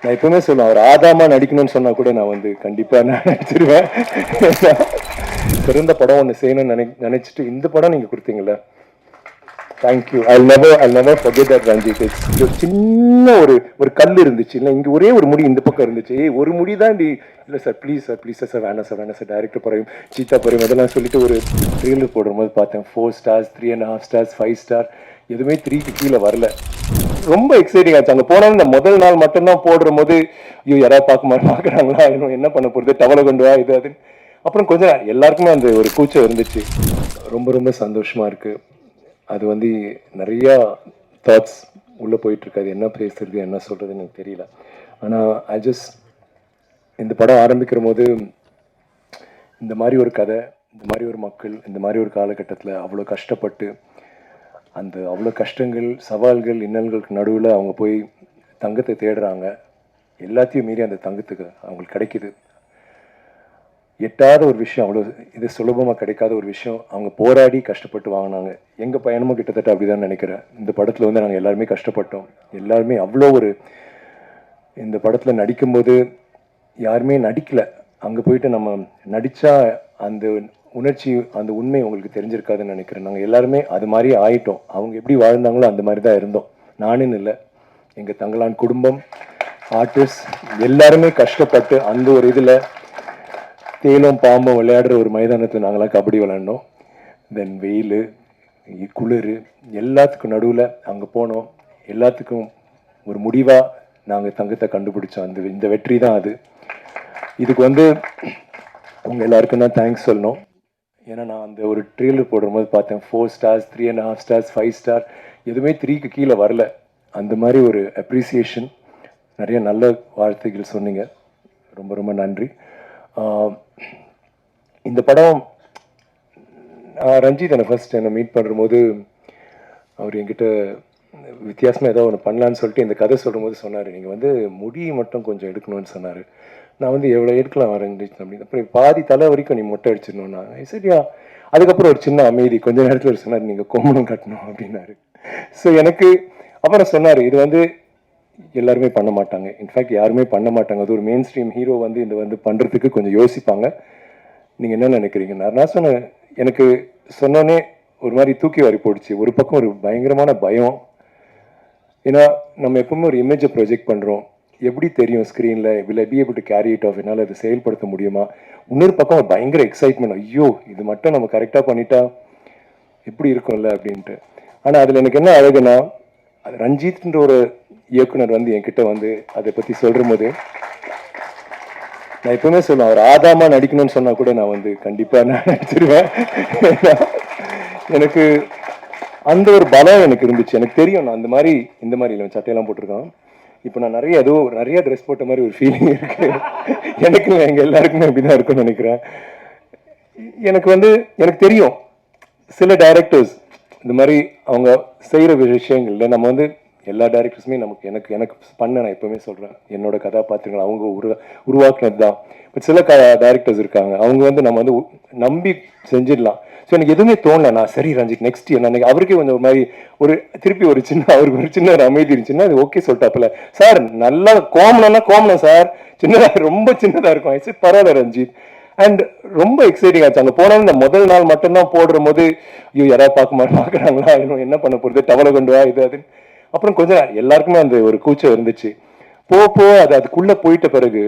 நான் எப்பவுமே சொல்லுவேன், அவர் ஆதாமா நடிக்கணும்னு சொன்னா கூட நான் வந்து கண்டிப்பா நான் நடிச்சிருவேன். சிறந்த படம் ஒன்று செய்யணும்னு நினைச்சிட்டு இந்த படம் நீங்க கொடுத்தீங்கல்ல, thank you. I'll never forget that, Ranjith. ஒரு சின்ன ஒரு கல் இருந்துச்சு இல்லை, இங்கே ஒரே ஒரு முடி இந்த பக்கம் இருந்துச்சு. ஒரு முடி தான் இல்லை sir, please sir, please sir, வேணாம் சார், டைரக்டர் பறையும் சீத்தா பறையும் அதெல்லாம் சொல்லிட்டு ஒரு ட்ரெயிலர் போடும்போது பார்த்தேன். 4 stars, 3.5 stars, 5 star, எதுவுமே 3க்கு கீழே வரல. ரொம்ப எக்ஸைட்டிங் ஆச்சு. அங்கே போனாலும் இந்த முதல் நாள் மட்டும்தான் போடுற போது, ஐயோ யாராவது பார்க்குறாங்களா, இன்னும் என்ன பண்ண போகிறது, டவலை கொண்டு வா இது அது. அப்புறம் கொஞ்சம் எல்லாருக்குமே அந்த ஒரு கூச்சம் இருந்துச்சு. ரொம்ப ரொம்ப சந்தோஷமா இருக்கு. அது வந்து நிறையா தாட்ஸ் உள்ளே போயிட்டுருக்கு. அது என்ன பேசுறது என்ன சொல்கிறதுன்னு எனக்கு தெரியல. ஆனால் இந்த படம் ஆரம்பிக்கிற போது இந்த மாதிரி ஒரு கதை, இந்த மாதிரி ஒரு மக்கள், இந்த மாதிரி ஒரு காலகட்டத்தில் அவ்வளோ கஷ்டப்பட்டு அவ்வளோ கஷ்டங்கள், சவால்கள், இன்னல்களுக்கு நடுவில் அவங்க போய் தங்கத்தை தேடுறாங்க. எல்லாத்தையும் மீறி அந்த தங்கத்துக்கு அவங்களுக்கு கிடைக்கிது. எட்டாத ஒரு விஷயம், அவ்வளோ இது சுலபமாக கிடைக்காத ஒரு விஷயம் அவங்க போராடி கஷ்டப்பட்டு வாங்கினாங்க. எங்கள் பயணமும் கிட்டத்தட்ட அப்படி தான் நினைக்கிறேன். இந்த படத்தில் வந்து நாங்கள் எல்லாருமே கஷ்டப்பட்டோம். எல்லாருமே அவ்வளோ இந்த படத்தில் நடிக்கும்போது யாருமே நடிக்கலை. அங்கே போயிட்டு நம்ம நடித்தா அந்த உணர்ச்சி, அந்த உண்மை உங்களுக்கு தெரிஞ்சிருக்காதுன்னு நினைக்கிறேன். நாங்கள் எல்லாருமே அது மாதிரி ஆயிட்டோம். அவங்க எப்படி வாழ்ந்தாங்களோ அந்த மாதிரி தான் இருந்தோம். நானுன்னு இல்லை, எங்கள் தங்களான் குடும்பம், ஆர்டிஸ்ட் எல்லாருமே கஷ்டப்பட்டு அந்த ஒரு இதில் தேலும் பாம்பும் விளையாடுற ஒரு மைதானத்தில் நாங்களாம் கபடி விளையாடணும். தென் வெயில், குளிர், எல்லாத்துக்கும் நடுவில் அங்கே போனோம். எல்லாத்துக்கும் ஒரு முடிவாக நாங்கள் தங்கத்தை கண்டுபிடிச்சோம். இந்த வெற்றி தான் அது. இதுக்கு வந்து அவங்க எல்லாருக்கும் தான் தேங்க்ஸ் சொல்லணும். ஏன்னா நான் அந்த ஒரு ட்ரெயிலர் போடும்போது பார்த்தேன், 4 stars, 3.5 stars, 5 star, எதுவுமே 3க்கு கீழே வரல. அந்த மாதிரி ஒரு அப்ரிசியேஷன், நிறைய நல்ல வார்த்தைகள் சொன்னீங்க. ரொம்ப ரொம்ப நன்றி. இந்த படம் ரஞ்சித் என்னை ஃபர்ஸ்ட் என்னை மீட் பண்ணும்போது அவர் என்கிட்ட வித்தியாசமாக ஏதோ ஒன்று பண்ணலான்னு சொல்லிட்டு இந்த கதை சொல்லும்போது சொன்னார், நீங்கள் வந்து முடி மட்டும் கொஞ்சம் எடுக்கணும்னு சொன்னார். நான் வந்து எவ்வளோ எடுக்கலாம் ரஞ்சித் அப்படின்னு. அப்புறம் பாதி தலை வரைக்கும் நீ மொட்டை அடிச்சிடணும்னா சரியா. அதுக்கப்புறம் ஒரு சின்ன அமைதி, கொஞ்ச நேரத்தில் ஒரு சொன்னார், நீங்கள் கோமணம் கட்டணும் அப்படின்னாரு. ஸோ எனக்கு அப்புறம் சொன்னார், இது வந்து எல்லாருமே பண்ண மாட்டாங்க, இன்ஃபேக்ட் யாருமே பண்ண மாட்டாங்க. அது ஒரு மெயின் ஸ்ட்ரீம் ஹீரோ வந்து இந்த வந்து பண்ணுறதுக்கு கொஞ்சம் யோசிப்பாங்க. நீங்கள் என்ன நினைக்கிறீங்க? நான் சொன்னேன், எனக்கு சொன்னோன்னே ஒரு மாதிரி தூக்கி வாரி போடுச்சு. ஒரு பக்கம் ஒரு பயங்கரமான பயம். ஏன்னா நம்ம எப்பவுமே ஒரு இமேஜை ப்ரொஜெக்ட் பண்ணுறோம். எப்படி தெரியும் ஸ்க்ரீனில், will I be able to carry it off, என்னால் அதை செயல்படுத்த முடியுமா. இன்னொரு பக்கம் ஒரு பயங்கர எக்ஸைட்மெண்ட், ஐயோ இது மட்டும் நம்ம கரெக்டாக பண்ணிட்டா எப்படி இருக்கும்ல அப்படின்ட்டு. ஆனால் அதில் எனக்கு என்ன அழகுனா, ரஞ்சித்ன்ற ஒரு இயக்குனர் வந்து என்கிட்ட வந்து அதை பற்றி சொல்கிற போது நான் எப்பவுமே சொல்லுவேன், அவர் ஆதாமா நடிக்கணும்னு சொன்னா கூட நான் வந்து கண்டிப்பாக நான் நடிச்சிருவேன். எனக்கு அந்த ஒரு பலம் எனக்கு இருந்துச்சு. எனக்கு தெரியும் நான் இந்த மாதிரி இல்லை, சட்டையெல்லாம் போட்டிருக்கான். இப்போ நான் நிறைய ட்ரெஸ் போட்ட மாதிரி ஒரு ஃபீலிங் இருக்கு. எனக்கு எங்கள் எல்லாருக்குமே அப்படிதான் இருக்கும்னு நினைக்கிறேன். எனக்கு தெரியும் சில டைரக்டர்ஸ் இந்த மாதிரி அவங்க செய்கிற விஷயங்கள்ல நம்ம வந்து எல்லா டைரக்டர்ஸுமே எனக்கு பண்ண நான் எப்பவுமே சொல்கிறேன், என்னோட கதாபாத்திரங்கள் அவங்க உருவாக்குனது தான். பட் சில டைரக்டர்ஸ் இருக்காங்க, அவங்க வந்து நம்ம வந்து நம்பி செஞ்சிடலாம். ஸோ எனக்கு எதுவுமே தோணலை. நான் சரி ரஞ்சித் நெக்ஸ்ட் என்ன, அவருக்கே கொஞ்சம் ஒரு மாதிரி திருப்பி அவருக்கு ஒரு சின்ன ஒரு அமைதி இருந்துச்சுன்னா அது ஓகே சொல்லிட்டாப்புல, சார் நல்லா கோமணம் சார் சின்னதாக ரொம்ப சின்னதாக இருக்கும். ஐ சரி பரவாயில்ல ரஞ்சித். அண்ட் ரொம்ப எக்ஸைட்டிங் ஆச்சு. அங்கே போனாலும் இந்த முதல் நாள் மட்டும்தான் போடுற போது, ஐயோ யாராவது பார்க்குறாங்களா, இன்னும் என்ன பண்ண போகிறது, டவலை கொண்டு வா இது அதுன்னு. அப்புறம் கொஞ்சம் எல்லாருக்குமே அந்த ஒரு கூச்சம் இருந்துச்சு. அதுக்குள்ளே போயிட்ட பிறகு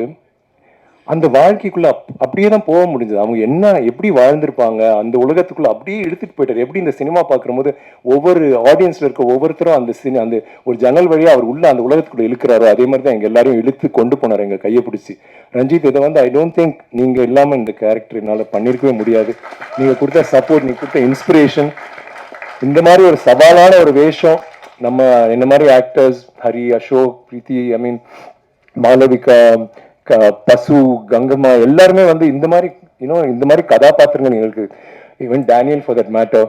அந்த வாழ்க்கைக்குள்ள அப்படியே தான் போக முடிஞ்சது. அவங்க எப்படி வாழ்ந்திருப்பாங்க அந்த உலகத்துக்குள்ள அப்படியே எடுத்துட்டு போயிட்டாரு. எப்படி இந்த சினிமா பார்க்குற போது ஒவ்வொரு ஆடியன்ஸ்ல இருக்க ஒவ்வொருத்தரும் அந்த ஒரு ஜன்னல் வழியா அவர் உள்ள அந்த உலகத்துக்குள்ள இழுக்கிறாரோ, அதே மாதிரி தான் எங்க எல்லாரும் இழுத்து கொண்டு போனார் எங்க கையை பிடிச்சி. ரஞ்சித், இதை வந்து ஐ டோன்ட் திங்க் நீங்க இல்லாம இந்த கேரக்டர் என்னால பண்ணிருக்கவே முடியாது. நீங்க கொடுத்த சப்போர்ட், நீங்க கொடுத்த இன்ஸ்பிரேஷன், இந்த மாதிரி ஒரு சவாலான ஒரு வேஷம் நம்ம என்ன மாதிரி ஆக்டர்ஸ் ஹரி, அசோக், பிரீத்தி, ஐ மீன் மாளவிகா, பசு, கங்கம்மா எல்லாருமே வந்து இந்த மாதிரி கதாபாத்திரங்கள் எங்களுக்கு, even Daniel for that matter,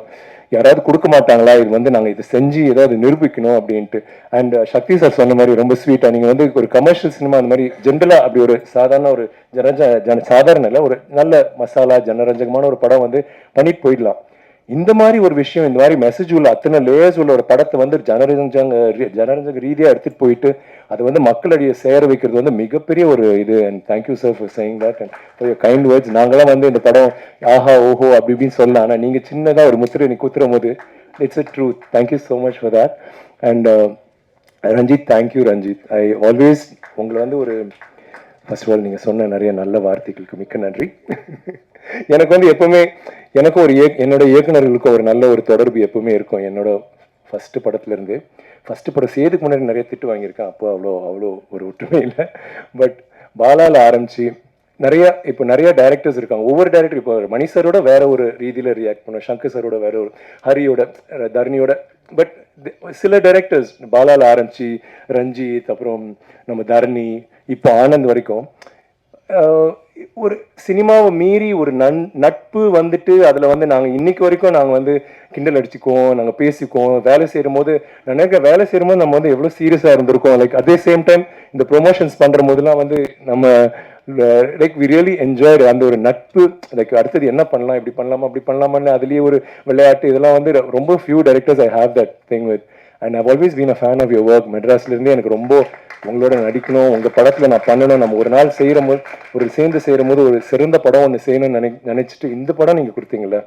யாராவது கொடுக்க மாட்டாங்களா, இது வந்து நாங்கள் இதை செஞ்சு ஏதாவது நிரூபிக்கணும் அப்படின்ட்டு. அண்ட் சக்தி சார் சொன்ன மாதிரி ரொம்ப ஸ்வீட்டா, நீங்கள் வந்து ஒரு கமர்ஷியல் சினிமா அந்த மாதிரி ஜென்ரலாக அப்படி ஒரு சாதாரண ஒரு சாதாரண இல்லை, ஒரு நல்ல மசாலா ஜனரஞ்சகமான ஒரு படம் வந்து பண்ணிட்டு போயிடலாம். இந்த மாதிரி ஒரு விஷயம், இந்த மாதிரி மெசேஜ் உள்ள அத்தனை லேயர்ஸ் உள்ள ஒரு படத்தை வந்து ஜனரஞ்சக ரீதியாக எடுத்துகிட்டு போயிட்டு அதை வந்து மக்களிடையே சேர வைக்கிறது வந்து மிகப்பெரிய ஒரு இது. And thank you sir for saying that and for your kind words. நாங்களாம் வந்து இந்த படம் ஆஹா ஓஹோ அப்படி இப்படின்னு சொல்லலாம், ஆனால் நீங்கள் சின்னதாக ஒரு முத்திரை நீ குத்துரும் போது it's a truth. Thank you so much for that. And Ranjith, thank you Ranjith. I always உங்களை வந்து ஒரு ஃபர்ஸ்ட் ஆஃப் ஆல் நீங்கள் சொன்ன நிறைய நல்ல வார்த்தைகளுக்கு மிக்க நன்றி. எனக்கு வந்து எப்பவுமே எனக்கு ஒரு என்னோட இயக்குநர்களுக்கு ஒரு நல்ல ஒரு தொடர்பு எப்பவுமே இருக்கும். என்னோட ஃபர்ஸ்ட் படத்துலேருந்து ஃபர்ஸ்ட் படம் செய்யறதுக்கு முன்னாடி நிறைய திட்டு வாங்கியிருக்கேன். அப்போ அவ்வளோ ஒரு ஒற்றுமை இல்லை. பட் பாலாவில் ஆரம்பிச்சு இப்போ நிறைய டைரக்டர்ஸ் இருக்காங்க. ஒவ்வொரு டைரக்டர் இப்போ மணி சாரோட வேற ஒரு ரீதியில் ரியாக்ட் பண்ணுவோம், சங்கர் சாரோட வேற ஒரு, ஹரியோட, தர்ணியோட. பட் சில டைரக்டர்ஸ் பாலாவில் ஆரம்பிச்சு ரஞ்சித், அப்புறம் நம்ம தர்ணி, இப்போ ஆனந்த் வரைக்கும் ஒரு சினிமாவை மீறி ஒரு நட்பு வந்துட்டு அதில் வந்து நாங்கள் இன்னைக்கு வரைக்கும் நாங்கள் வந்து கிண்டல் அடிச்சுக்குவோம், நாங்கள் பேசிக்குவோம். வேலை செய்யும் போது வேலை செய்யும் போது நம்ம வந்து எவ்வளோ சீரியஸாக இருந்திருக்கோம். லைக் அதே சேம் டைம் இந்த ப்ரொமோஷன்ஸ் பண்ணுற போதெல்லாம் வந்து நம்ம லைக் வி ரியலி என்ஜாய் அந்த ஒரு நட்பு. லைக் அடுத்தது என்ன பண்ணலாம், இப்படி பண்ணலாமா அப்படி பண்ணலாமான்னு அதுலேயே ஒரு விளையாட்டு. இதெல்லாம் வந்து ரொம்ப few directors I have that thing with. And I've always been a fan of your work. மெட்ராஸ்லேருந்தே எனக்கு ரொம்ப உங்களோட நடிக்கணும், உங்கள் படத்தில் நான் பண்ணணும், நம்ம ஒரு நாள் செய்கிற போது ஒரு சேர்ந்து செய்கிற போது ஒரு சிறந்த படம் ஒன்று செய்யணும்னு நினைச்சிட்டு இந்த படம் நீங்கள் கொடுத்தீங்களே,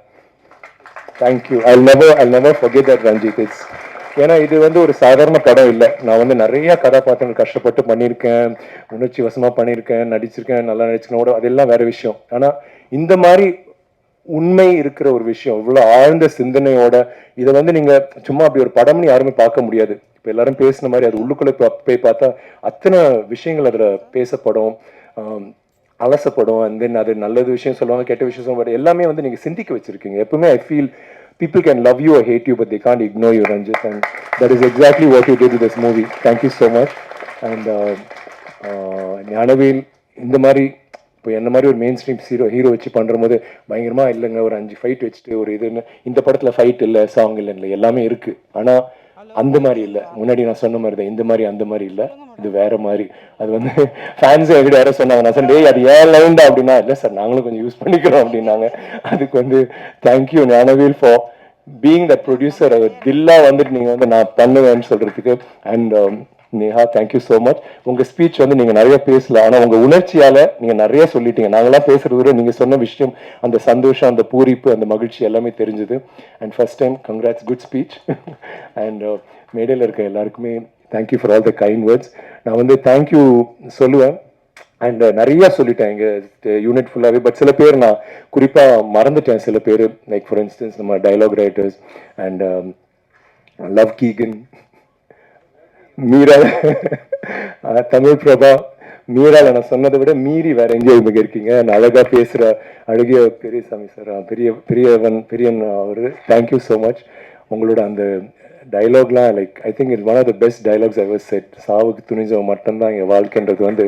thank you. I never forget that Ranjith. It's ஏன்னா இது வந்து ஒரு சாதாரண படம் இல்லை. நான் வந்து நிறைய கதாபாத்திரங்கள் கஷ்டப்பட்டு பண்ணியிருக்கேன், உணர்ச்சி வசமாக பண்ணியிருக்கேன், நடிச்சிருக்கேன், நல்லா நடிச்சிருக்கேன், அதெல்லாம் வேற விஷயம். ஆனால் இந்த மாதிரி உண்மை இருக்கிற ஒரு விஷயம், இவ்வளோ ஆழ்ந்த சிந்தனையோட இதை வந்து நீங்கள் சும்மா அப்படி ஒரு படம்னு யாருமே பார்க்க முடியாது. இப்போ எல்லாரும் பேசின மாதிரி அது உள்ளுக்குள்ளே போய் பார்த்தா அத்தனை விஷயங்கள் அதில் பேசப்படும், அலசப்படும். அண்ட் தென் அது நல்லது விஷயம் சொல்லுவாங்க, கெட்ட விஷயம் சொல்லுவாங்க, எல்லாமே வந்து நீங்கள் சிந்திக்க வச்சிருக்கீங்க. எப்பவுமே I feel people can love you or hate you, but they can't ignore you, Ranjit. And that is exactly what you did with this movie. Thank you so much. And Gnanavel இந்த மாதிரி இப்போ என்ன மாதிரி ஒரு மெயின் ஸ்ட்ரீம் ஹீரோ வச்சு பண்ணுற போது பயங்கரமாக இல்லைங்க, ஒரு 5 ஃபைட் வச்சுட்டு ஒரு இதுன்னு. இந்த படத்தில் ஃபைட் இல்லை, சாங் இல்லை, எல்லாமே இருக்குது. ஆனால் அந்த மாதிரி இல்லை. முன்னாடி நான் சொன்ன மாதிரி தான், இந்த மாதிரி அந்த மாதிரி இல்லை, இது வேற மாதிரி. அது வந்து ஃபேன்ஸ் எங்கிட்ட யாரும் சொன்னாங்க, நான் சொன்னேன் அது ஏன் லைன் தான் அப்படின்னா, இல்லை சார் நாங்களும் கொஞ்சம் யூஸ் பண்ணிக்கிறோம் அப்படின்னாங்க. அதுக்கு வந்து thank you Gnanavel for being the producer. அது தில்லா வந்துட்டு நீங்கள் வந்து நான் பண்ணுவேன்னு சொல்கிறதுக்கு. And Neha, thank you so much. உங்கள் ஸ்பீச் வந்து நீங்கள் நிறைய பேசல, ஆனால் உங்கள் உணர்ச்சியால் நீங்கள் நிறைய சொல்லிட்டீங்க. நாங்களாம் பேசுகிறத விட நீங்கள் சொன்ன விஷயம், அந்த சந்தோஷம், அந்த பூரிப்பு, அந்த மகிழ்ச்சி எல்லாமே தெரிஞ்சுது. And first time congrats, good speech. And மேடையில் இருக்க எல்லாருக்குமே thank you for all the kind words. நான் வந்து தேங்க்யூ சொல்லுவேன். அண்ட் நிறையா சொல்லிட்டேன் எங்கள் யூனிட் ஃபுல்லாகவே. பட் சில பேர் நான் குறிப்பாக மறந்துட்டேன். சில பேர் லைக் ஃபார் இன்ஸ்டன்ஸ் நம்ம டைலாக் ரைட்டர்ஸ் அண்ட் லவ் கீகன், மீரா, தமிழ் பிரபா, மீரால நான் சொன்னதை விட மீறி வேற எங்கேயோ இவங்க இருக்கீங்க. அழகா பேசுற அழகிய பெரியசாமி சார், பெரியன் அவரு, தேங்க்யூ ஸோ மச். உங்களோட அந்த டைலாக்லாம் like I think it's one of the best dialogues ever said. சாவுக்கு துணிஞ்சவன் மட்டும்தான் என் வாழ்க்கைன்றது வந்து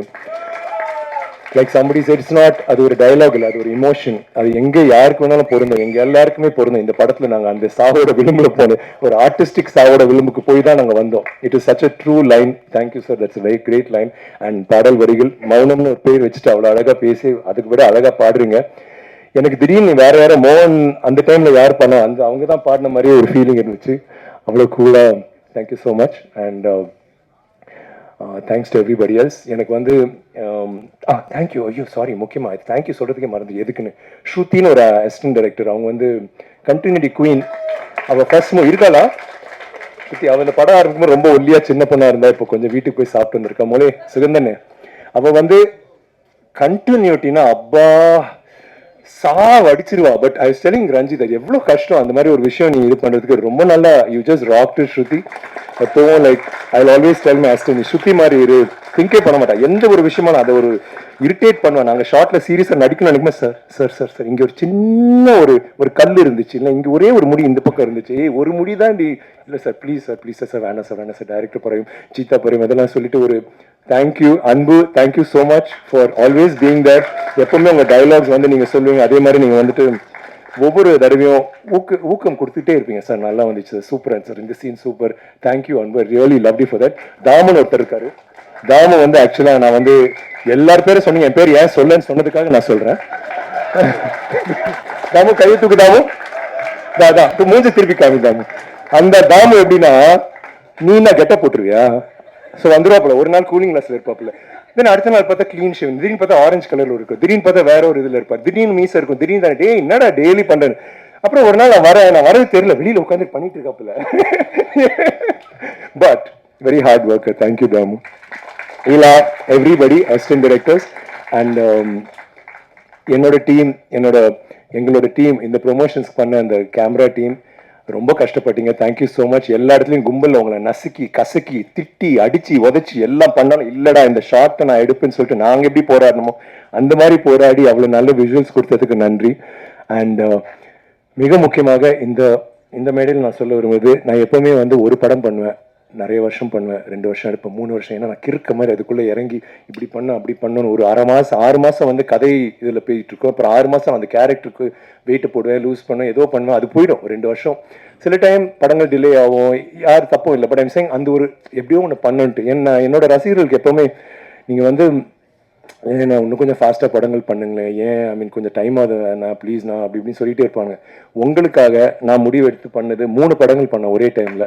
like somebody said. It's not, அது ஒரு டைலாக் இல்லை, அது ஒரு இமோஷன். அது எங்கே யாருக்கு வேணாலும் பொருந்தும், எங்க எல்லாருக்குமே பொருந்தும். இந்த படத்துல நாங்கள் அந்த சாவோட விளிம்புல போனோம், ஒரு ஆர்டிஸ்டிக் சாவோட விளிம்புக்கு போய் தான் நாங்கள் வந்தோம். It is such a true line. Thank you sir, that's very great line. And பாடல் வரிகள் மௌனம்னு ஒரு பேர் வச்சுட்டு அவ்வளோ அழகா பேசி அதுக்கு விட அழகா பாடுறீங்க. எனக்கு திடீர்னு வேற மோகன் அந்த டைம்ல யார் பண்ணா அவங்க தான் பாடின மாதிரியே ஒரு ஃபீலிங் இருந்துச்சு. அவ்வளோ கூலா. Thank you so much. And thanks to everybody else. எனக்கு வந்து தேங்க்யூ, ஐயோ சாரி, முக்கியமாக தேங்க்யூ சொல்கிறதுக்கே மறந்து எதுக்குன்னு. ஸ்ருத்தின்னு ஒரு அசிஸ்டன்ட் டைரக்டர், அவங்க வந்து கண்டினியூட்டி குயின். அவள் ஃபர்ஸ்ட் இருக்காளா ஸ்ருதி? அவள் இந்த படம் ஆரம்பிக்கும்போது ரொம்ப ஒல்லியாக சின்ன பொண்ணாக இருந்தா, இப்போ கொஞ்சம் வீட்டுக்கு போய் சாப்பிட்டு வந்திருக்கா. மொழி சுகந்தன்னு அவள் வந்து கண்டினியூட்டினா அப்பா அடிச்சிருவா. But I was telling Ranjith, அது எவ்வளோ கஷ்டம் அந்த மாதிரி ஒரு விஷயம் நீ இது பண்ணுறதுக்கு. ரொம்ப நல்லா யூ ஜஸ்ட் ராக்ட் ஸ்ருதி. எப்பவும் like I always tell my assistant, நீ ஸ்ருதி மாதிரி இரு. திங்கே பண்ண மாட்டா எந்த ஒரு விஷயமா. நான் அதை ஒரு இரிட்டேட் பண்ணுவேன். நாங்கள் ஷார்ட்ல சீரியஸாக நடிக்கணும் நினைக்குமா, சார் இங்கே ஒரு சின்ன ஒரு கல் இருந்துச்சு, இல்லை இங்கே ஒரே ஒரு முடி இந்த பக்கம் இருந்துச்சு, ஒரு முடி தான் இல்லை சார் ப்ளீஸ் சார் வேணாம் சார் டைரக்டர் பறையும் சீத்தா பறையும் அதெல்லாம் சொல்லிட்டு ஒரு thank you Anbu. Thank you so much for always being there. எப்பவுமே உங்கள் டைலாக்ஸ் வந்து நீங்கள் சொல்லுவீங்க, அதே மாதிரி நீங்கள் வந்துட்டு ஒவ்வொரு தடவையும் ஊக்கம் கொடுத்துட்டே இருப்பீங்க. சார் நல்லா வந்துச்சு, சூப்பர் சார், இந்த scene super, thank you Anbu, really love you for that. Thaman ஒருத்தர் இருக்காரு. தாமு வந்து ஆக்சுவலாக நான் வந்து எல்லார் பேரும் சொன்னீங்க, என் பேர் ஏன் சொல்லன்னு சொன்னதுக்காக நான் சொல்றேன். தாமு கையை தூக்கு. தாமு அதான் மூஞ்சி திருப்பி காமிதாமு. அந்த தாமு எப்படின்னா, நீ நான் கெட்ட போட்டுருவியா, ஸோ வந்துருவாப்புல. ஒரு நாள் கூலிங் கிளாஸ்ல இருப்பாப்புல. தென் அடுத்த நாள் பார்த்தா கிளீன் ஷேவ், திடீர்னு பார்த்தா ஆரஞ்சு கலர்ல இருக்கும், திடீர்னு பார்த்தா வேற ஒரு இதுல இருப்பார், திடீர்னு மீச இருக்கும், திடீர்னு தான் டே என்னடா டெய்லி பண்றேன். அப்புறம் ஒரு நாள் நான் வரது தெரியல, வெளியில உட்காந்து பண்ணிட்டு இருக்காப்புல. But very hard worker. Thank you Dhamu. இல்லா எவ்ரிபடி அசிஸ்டன்ட் டைரக்டர்ஸ் அண்ட் எங்களோட டீம், இந்த ப்ரொமோஷன்ஸ் பண்ண அந்த கேமரா டீம் ரொம்ப கஷ்டப்பட்டீங்க. Thank you so much. எல்லா இடத்துலையும் கும்பலில் உங்களை நசுக்கி கசக்கி திட்டி அடிச்சு உதச்சி எல்லாம் பண்ணாலும் இல்லடா இந்த ஷார்ட்டை நான் எடுப்பேன்னு சொல்லிட்டு நாங்கள் எப்படி போராடணுமோ அந்த மாதிரி போராடி அவ்வளோ நல்ல விஷுவல்ஸ் கொடுத்ததுக்கு நன்றி. அண்ட் மிக முக்கியமாக இந்த மேடையில் நான் சொல்ல விரும்புவது, நான் எப்பவுமே ஒரு படம் பண்ணுவேன், நிறைய வருஷம் பண்ணுவேன், 2 வருஷம் எடுப்பேன், 3 வருஷம். ஏன்னா நான் கிறுக்க மாதிரி அதுக்குள்ளே இறங்கி இப்படி பண்ண அப்படி பண்ணணும். ஒரு 6 மாதம் கதை இதில் போயிட்டு இருக்கோம். அப்புறம் 6 மாதம் அந்த கேரக்டருக்கு வெயிட்டு போடுவேன், லூஸ் பண்ணுவேன், ஏதோ பண்ணுவேன், அது போயிடும் 2 வருஷம். சில டைம் படங்கள் டிலே ஆகும், யார் தப்பும் இல்லை. பட் ஐம் சேயிங் அந்த ஒரு எப்படியோ ஒன்று பண்ணுன்ட்டு என்னோட ரசிகர்களுக்கு எப்போவுமே நீங்கள் ஏன்னா இன்னும் கொஞ்சம் ஃபாஸ்ட்டாக படங்கள் பண்ணுங்களேன், ஏன் கொஞ்சம் டைம் ஆகுது நான் ப்ளீஸ்ண்ணா அப்படி இப்படின்னு சொல்லிகிட்டே இருப்பாங்க. உங்களுக்காக நான் முடிவு எடுத்து பண்ணது 3 படங்கள் பண்ணேன் ஒரே டைமில்.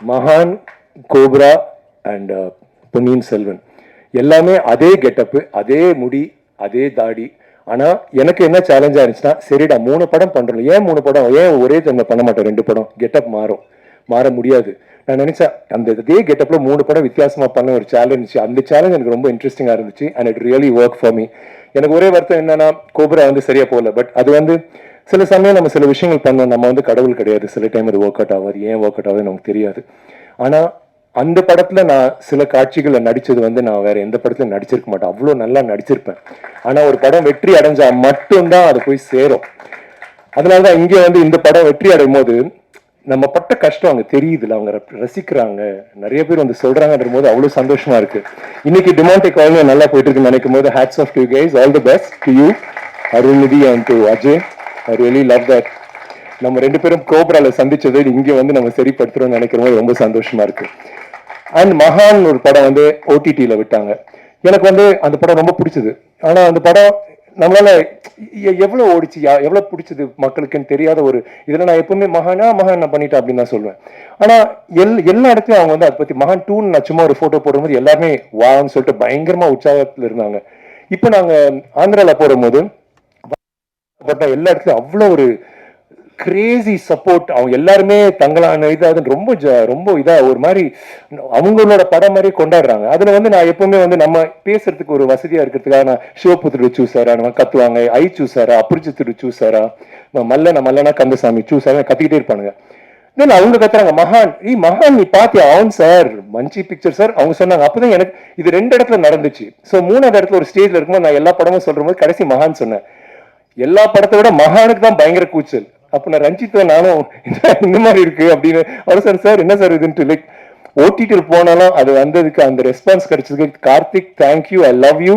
மகான், கோப்ரா அண்ட் பொன்னியின் செல்வன். எல்லாமே அதே கெட்டப்பு, அதே முடி, அதே தாடி. ஆனால் எனக்கு என்ன சேலஞ்சாக இருந்துச்சுன்னா, சரிடா 3 படம் பண்ணுறோம், ஏன் 3 படம், ஏன் ஒரே டைமில் பண்ண மாட்டோம் 2 படம், கெட்டப் மாற முடியாது. நான் நினச்சேன் அதே கெட்டப்பில் 3 படம் வித்தியாசமாக பண்ண ஒரு சேலஞ்ச். அந்த சேலஞ்ச் எனக்கு ரொம்ப இன்ட்ரெஸ்டிங்காக இருந்துச்சு and it really work for me. எனக்கு ஒரே வருத்தம் என்னன்னா, கோப்ரா சரியாக போகல. பட் அது சில சமயம் நம்ம சில விஷயங்கள் பண்ணோம், நம்ம கடவுள் கிடையாது, சில டைம் அது ஒர்க் அவுட் ஆகாது, ஏன் ஒர்க் அவுட் ஆகுது நமக்கு தெரியாது. ஆனால் அந்த படத்தில் நான் சில காட்சிகளை நடித்தது நான் வேற எந்த படத்துலையும் நடிச்சிருக்க மாட்டேன், அவ்வளோ நல்லா நடிச்சிருப்பேன். ஆனால் ஒரு படம் வெற்றி அடைஞ்சா மட்டும்தான் அது போய் சேரும். அதனால தான் இங்கே இந்த படம் வெற்றி அடையும் போது நம்ம பட்ட கஷ்டம் அங்கே தெரியுதுல, அவங்க ரசிக்கிறாங்க, நிறைய பேர் சொல்றாங்கன்ற போது அவ்வளோ சந்தோஷமா இருக்கு. இன்னைக்கு டிமாண்டிக் காலனி நல்லா போயிட்டு இருக்குன்னு நினைக்கும் போது hats off to you guys, all the best to you Arulnithi and to Ajay. I really love that. நம்ம 2 பேரும் கோப்ரால சந்திச்சது இங்கே நம்ம சரிப்படுத்துறோம்னு நினைக்கிற போது ரொம்ப சந்தோஷமா இருக்கு. அண்ட் மகான் ஒரு படம் ஓடிடியில் விட்டாங்க. எனக்கு அந்த படம் ரொம்ப பிடிச்சது. ஆனால் அந்த படம் நம்மளால எவ்வளோ ஓடிச்சு, எவ்வளோ பிடிச்சது மக்களுக்குன்னு தெரியாத ஒரு இதில் நான் எப்பவுமே மகான் நான் பண்ணிட்டேன் அப்படின்னு தான் சொல்லுவேன். ஆனால் எல்லா இடத்துலையும் அவங்க அதை பற்றி மகான் 2 நான் சும்மா ஒரு ஃபோட்டோ போடும்போது எல்லாருமே வான்னு சொல்லிட்டு பயங்கரமா உற்சாகத்தில் இருந்தாங்க. இப்போ நாங்கள் ஆந்திராவில் போடும்போது எல்லா இடத்துலையும் அவ்வளோ ஒரு கிரேசி சப்போர்ட். அவங்க எல்லாருமே தங்களான இதாவது ரொம்ப இதா ஒரு மாதிரி அவங்களோட படம் மாதிரி கொண்டாடுறாங்க. அதுல நான் எப்பவுமே நம்ம பேசுறதுக்கு ஒரு வசதியா இருக்கிறதுக்காக நான் சிவபுத்திரி சூசாரா, நம்ம கத்துவாங்க, ஐ சூசாரா, அபரிச்சித்து சூசாரா, மல்லனா கந்தசாமி சூசாரா கத்திக்கிட்டே இருப்பானுங்க. தென் அவங்க கத்துறாங்க மகான், மகான் நீ பாத்தியா, அவன் சார் மஞ்சி பிக்சர் சார், அவங்க சொன்னாங்க. அப்பதான் எனக்கு இது 2 இடத்துல நடந்துச்சு. ஸோ 3வது இடத்துல ஒரு ஸ்டேஜ்ல இருக்கும்போது நான் எல்லா படமும் சொல்ற போது கடைசி மகான் சொன்னேன். எல்லா படத்தை விட மகானுக்கு தான் பயங்கர கூச்சல். அப்ப நான் ரஞ்சித் நானும் இந்த மாதிரி இருக்கு அப்படின்னு அவர் சார் என்ன சார் இதுன்ட்டு லைக் ஓடிடியில் போனாலும் அது வந்ததுக்கு அந்த ரெஸ்பான்ஸ் கிடைச்சதுக்கு Karthik thank you, I love you.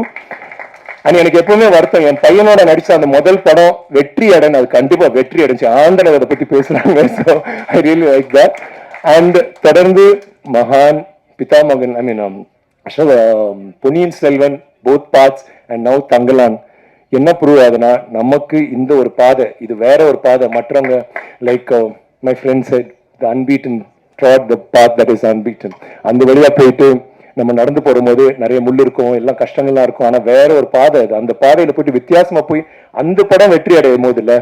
And எனக்கு எப்பவுமே வருத்தம், என் பையனோட நடிச்ச அந்த முதல் படம் வெற்றி அடைன்னு, அது கண்டிப்பா வெற்றி அடைஞ்சு ஆந்திர அதை பத்தி பேசுறாங்க. So I really like that. And தொடர்ந்து மகான், Pithamagan, Ponniyin Selvan both parts and now Thangalaan. என்ன ப்ரூவ் ஆகுதுன்னா, நமக்கு இந்த ஒரு பாதை, இது வேற ஒரு பாதை. மற்றவங்க like my friends the unbeaten trod the path that is unbeaten. அந்த வழியா போயிட்டு நம்ம நடந்து போகும்போது நிறைய முள் இருக்கும், எல்லாம் கஷ்டங்கள்லாம் இருக்கும். ஆனால் வேற ஒரு பாதை அது. அந்த பாதையில போயிட்டு வித்தியாசமா போய் அந்த படம் வெற்றி அடையும் போது இல்லை,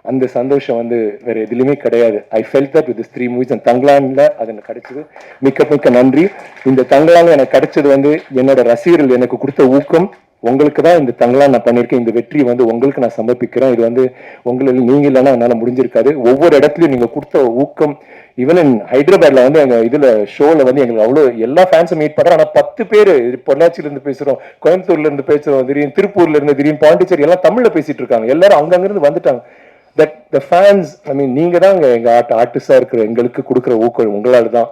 அந்த சந்தோஷம் வேற எதுலையுமே கிடையாது. I felt that with 3 movies. அந்த தங்கலான்ல அது எனக்கு கிடைச்சது. மிக்க நன்றி. இந்த தங்கலான்ல எனக்கு கிடைச்சது என்னோட ரசிகர்கள் எனக்கு கொடுத்த ஊக்கம். உங்களுக்கு தான் இந்த தங்கலான் நான் பண்ணியிருக்கேன். இந்த வெற்றி உங்களுக்கு நான் சமர்ப்பிக்கிறேன். இது உங்களுக்கு நீங்க இல்லைன்னா என்னால் முடிஞ்சிருக்காது. ஒவ்வொரு இடத்துலையும் நீங்க கொடுத்த ஊக்கம். ஈவன் இன் ஹைதராபாத்ல எங்க இதுல ஷோல எங்களுக்கு அவ்வளோ எல்லா ஃபேன்ஸும் மீட் பண்றோம். ஆனால் 10 பேர் பொள்ளாச்சியில இருந்து பேசுறோம், கோயம்புத்தூர்ல இருந்து பேசுறோம், திடீர்னு திருப்பூர்ல இருந்து, திடீர்னு பாண்டிச்சேரி, எல்லாம் தமிழ்ல பேசிட்டு இருக்காங்க. எல்லாரும் அங்கிருந்து வந்துட்டாங்க. தட் த ஃபேன்ஸ், நீங்க தான் எங்க ஆர்டிஸ்டா இருக்கிற எங்களுக்கு கொடுக்குற ஊக்கம் உங்களால தான்.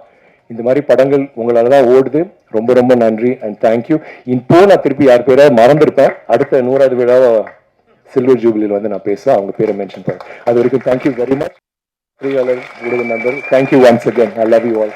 இந்த மாதிரி படங்கள் உங்களால தான் ஓடுது. ரொம்ப நன்றி அண்ட் தேங்க்யூ. இப்போ நான் திருப்பி யார் பேராவது மறந்துருப்பேன். அடுத்த 100வது விழாவை சில்வர் ஜூபிலியில் நான் பேசுவேன், அவங்க பேரை மென்ஷன் பண்ணேன். அது வரைக்கும் தேங்க்யூ வெரி மச். நண்பர், thank you once again. I love you all.